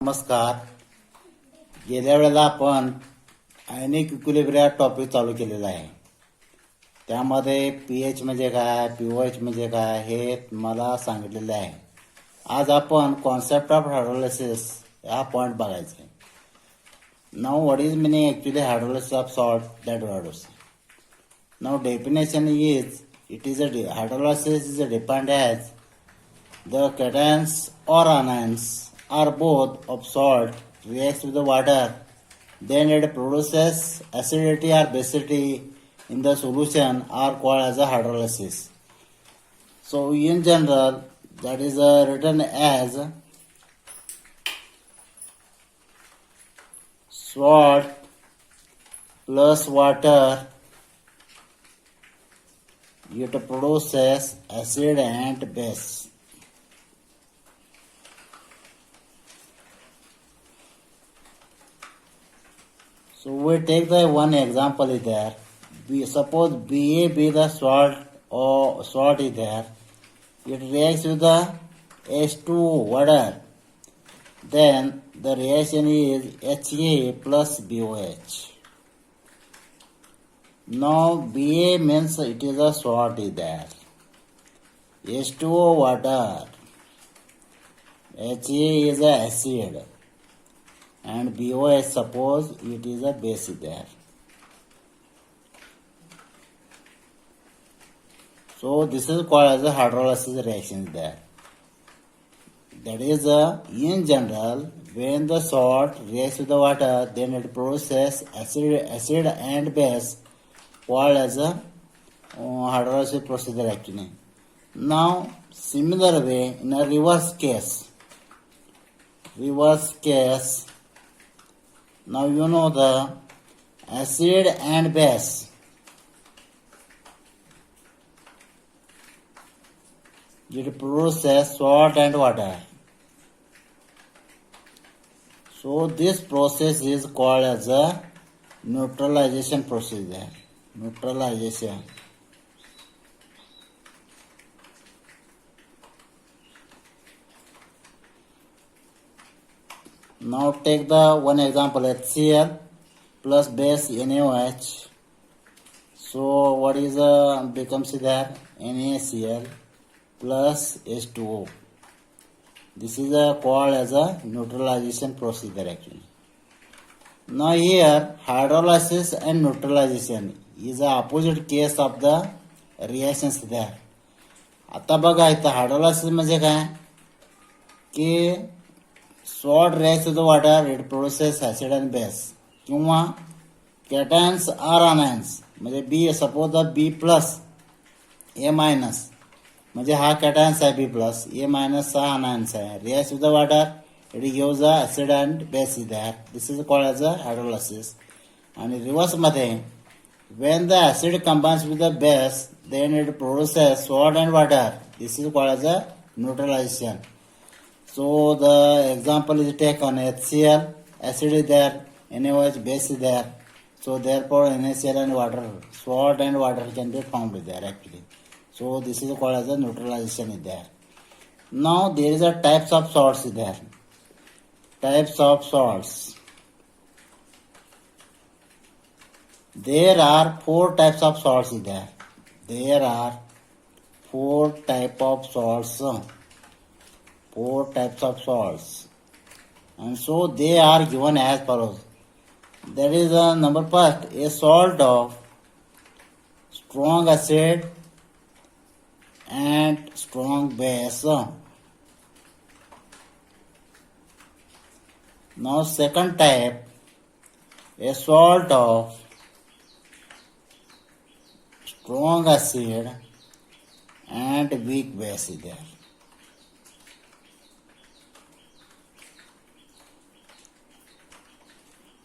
नमस्कार. गेल्या वेळेला आपण आयनिक इक्विलिब्रिया टॉपिक चालू केलेला आहे. त्यामध्ये पीएच म्हणजे काय, पीओएच म्हणजे काय हे मला सांगितलेले आहे. आज आपण कॉन्सेप्ट ऑफ हायड्रोलिसिस हा पॉइंट बघायचा आहे. Now what is meaning actually hydrolysis of salt that hydrolysis. Now definition is it is hydrolysis is defined as the cations or anions or both of salt reacts with the water, then it produces acidity or basicity in the solution are called as a hydrolysis. So in general that is written as salt plus water, it produces acid and base. So we take the one example is there. Suppose Ba be the salt or salt is there. It reacts with the H2O water. Then the reaction is Ha plus BOH. Now Ba means it is a salt is there. H2O water. Ha is a acid. And BOH suppose it is a base there. So this is called as a hydrolysis reaction there. That is in general when the salt reacts with the water, then it produces acid and base called as a hydrolysis procedure actually. Now similar way in a reverse case, now you know the acid and base. It produces salt and water. So this process is called as a neutralization procedure. Neutralization. Now take the one example HCl plus base NaOH. So what is becomes there? NaCl plus H2O. This is called as a neutralization procedure actually. Now here hydrolysis and neutralization is the opposite case of the reactions there. आता बघा इथं hydrolysis म्हणजे काय की salt reacts with the water, it produces acid and base. किंवा cations or anions म्हणजे B suppose the B plus A minus म्हणजे हा cations आहे B plus A minus हा anions आहे, reacts with the water, it gives the acid and base is there. This is called as a hydrolysis. आणि reverse मध्ये when the acid combines with the base, then it produces salt and water. This is called as a neutralization. So the example is taken HCl, acid is there, NaOH base is there. So therefore NaCl and water, salt and water can be formed there actually. So this is called as a neutralization is there. Now there is a types of salts is there. Types of salts. There are 4 types of salts is there. There are 4 types of salts. 4 types of salts, and so they are given as follows. That is number first, a salt of strong acid and strong base. Now second type, a salt of strong acid and weak base is there.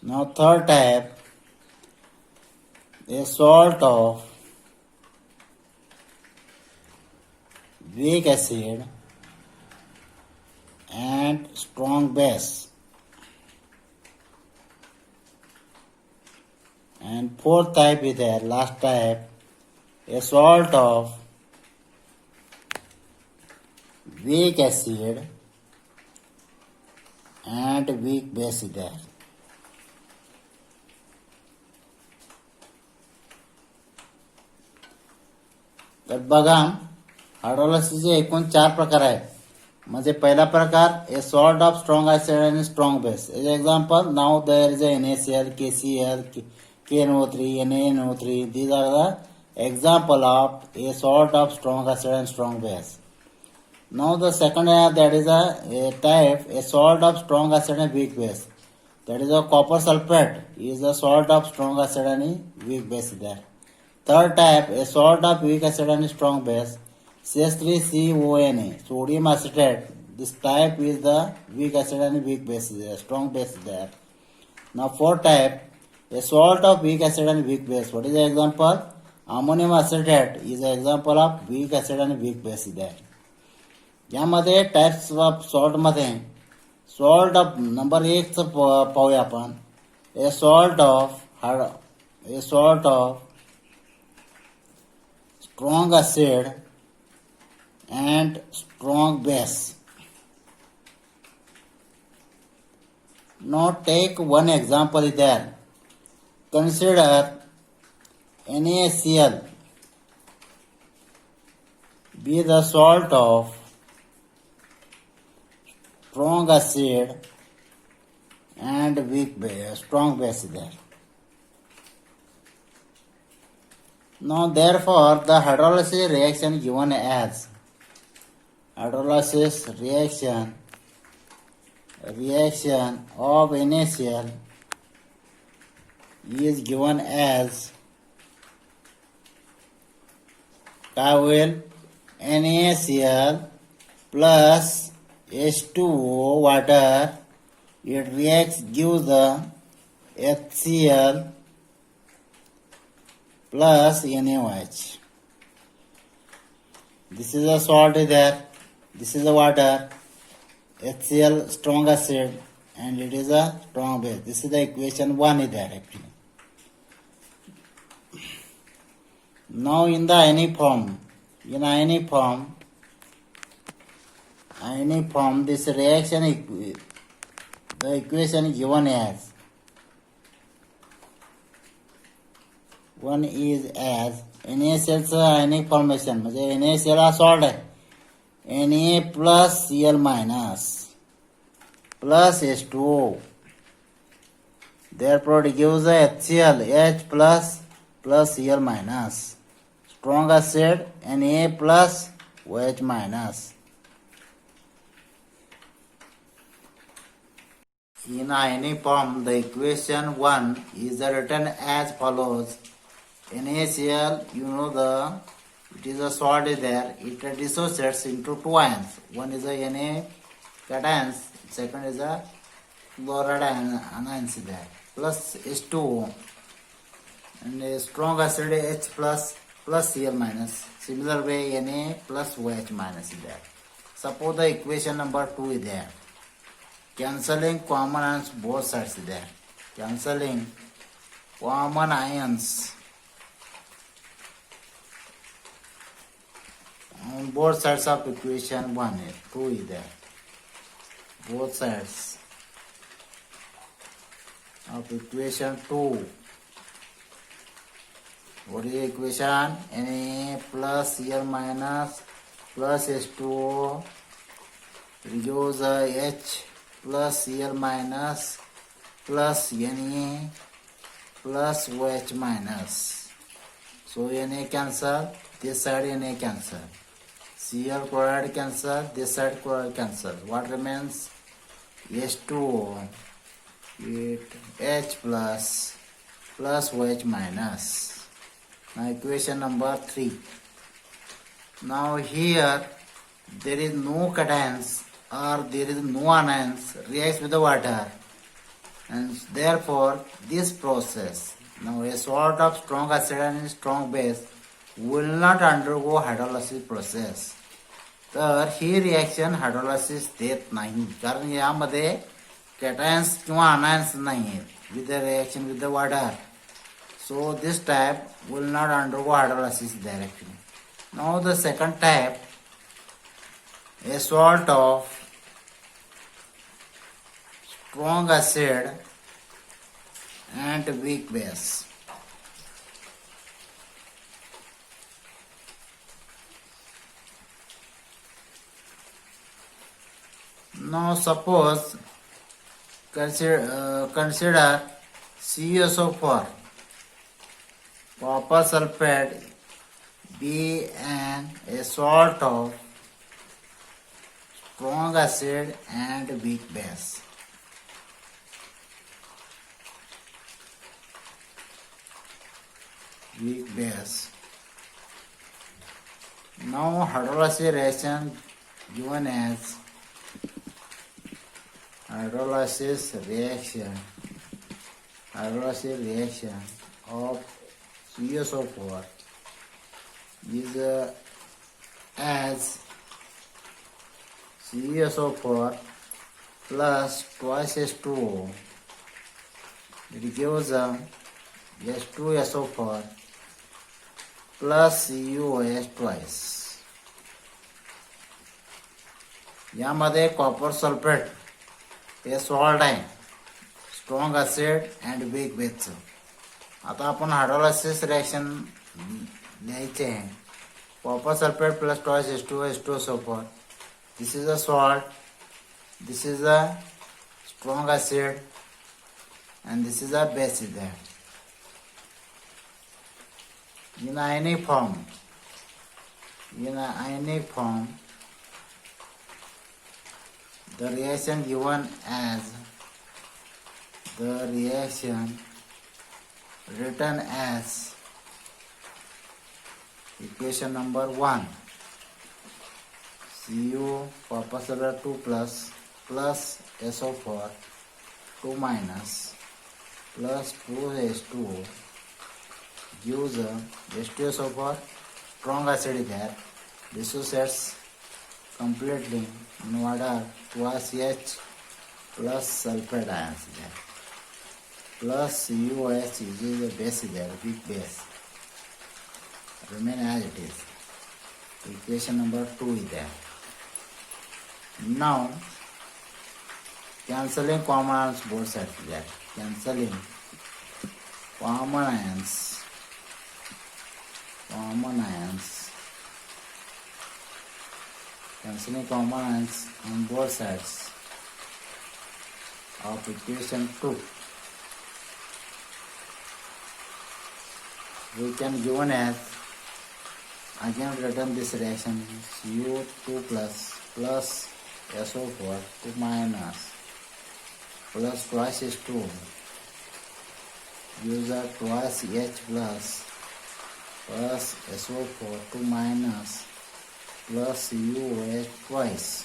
Now third type, a salt of weak acid and strong base. And fourth type is there, last type, a salt of weak acid and weak base is there. तर बघा हायड्रोलायसिसचे एकूण 4 प्रकार आहेत. म्हणजे पहिला प्रकार a salt of strong acid आणि strong base. As example नाव there is NaCl, KCl, KNO3, NaNO3. These are the example of a salt of strong acid and strong base. Now the second that is a type a salt of strong acid and weak base. That is a copper sulfate is a salt of strong acid and weak base there. Third type a salt of weak acid and strong base. CH3CONA sodium acetate. This type is the weak acid and weak base there, strong base there. Now fourth type a salt of weak acid and weak base. What is the example? Ammonium acetate is an example of weak acid and weak base there. यामध्ये types of salt मध्ये salt of number 1 पाहूया आपण. ए salt of strong acid and strong base. Now take one example there. Consider NaCl be the salt of strong acid and weak base, strong base there. Now therefore the hydrolysis reaction given as hydrolysis reaction of NaCl is given as काय होईल NaCl plus H2O water. It reacts gives the HCl plus NaOH. This is a salt there. This is the water, HCl strong acid, and it is a strong base. This is the equation 1 is there actually. Now in the ionic form, this reaction the equation given as 1 is as NaCl ionic formation. म्हणजे NaCl हा salt आहे. Na plus Cl minus plus H2O. Therefore it gives a HCl H plus Cl minus. Strong acid Na plus OH minus. In ionic form, the equation 1 is written as follows. NaCl, it is a salt there. It dissociates into 2 ions. One is a Na cations, second is a chloride anions there. Plus H2O. And a strong acid H plus Cl minus. Similar way Na plus OH minus is there. Suppose the equation number 2 is there. Cancelling common ions both sides is there. Cancelling common ions on both sides of equation 1 2 is there. Both sides of equation 2. What is the equation? Na plus Cl minus plus H2O reduce H plus Cl minus plus Na plus OH minus. So Na cancel, this side Na cancel. Cl chloride cancel, this side chloride cancel. What remains? H2O, H plus OH minus. Now equation number 3. Now here there is no cations or there is no anions reacts with the water, and therefore this process, now a salt of strong acid and strong base, will not undergo hydrolysis process. तर ही reaction hydrolysis देत नाही, कारण यामध्ये कॅटायन्स किंवा anions नाही आहेत with the reaction with the water. So this type will not undergo hydrolysis directly. Now the second type, a salt of strong acid and weak base. Now suppose consider CuSO4 copper sulfate be a salt of strong acid and weak base. Weak base. Now hydrolysis reaction given as hydrolysis reaction of CuSO4 is as CuSO4 plus twice H2O. It gives H2SO4 plus CuOH twice. यामध्ये copper sulphate हे salt आहे, strong acid and weak बेसचं. आता आपण hydrolysis reaction लिहायचे आहे. Copper sulphate plus twice H2SO4. This is a salt, this is a strong acid, and this is a base is there. In ionic form, the reaction given as written as equation number 1. Cu copper sulfate 2 plus SO4 2 minus plus 2H2O gives H2SO4 strong acid is there. Dissociates completely in water twice H plus sulfate ions there. Plus CuOH is the base there, weak base. Remain as it is. Equation number 2 is there. Now cancelling common ions both sides there. Cancelling common ions on both sides of equation 2. We can given as again written this reaction Cu2 plus SO4 2 minus plus twice H2 use a twice H plus SO4 2 minus plus CuOH twice.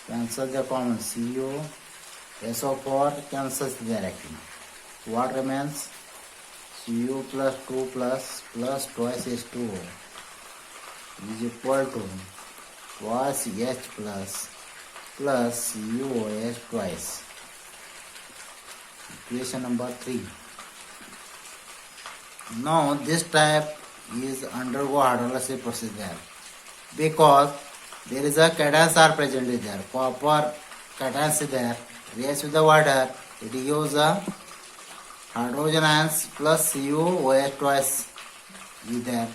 Cancel the common SO4 cancels directly. What remains? Cu plus 2 plus twice H2O is equal to twice H plus CuOH twice. Equation number 3. Now this type is undergo hydrolysis procedure because there is a cations are present there. Copper cations is there. Reacts with the water. It gives a hydrogen ions plus CuOH twice is there.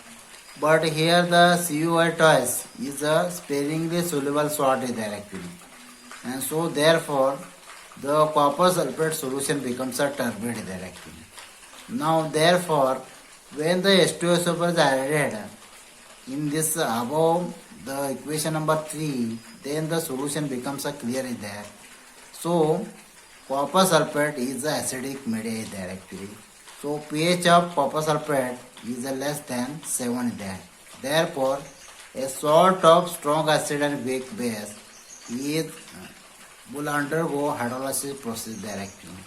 But here the CuOH twice is a sparingly soluble salt is there actually. And so therefore the copper sulfate solution becomes a turbid there actually. Now therefore when the H2SO4 is added in this above the equation number 3, then the solution becomes a clear is there. So copper sulfate is the acidic media is there actually. So pH of copper sulfate is less than 7 is there. Therefore a salt of strong acid and weak base will undergo hydrolysis process there actually.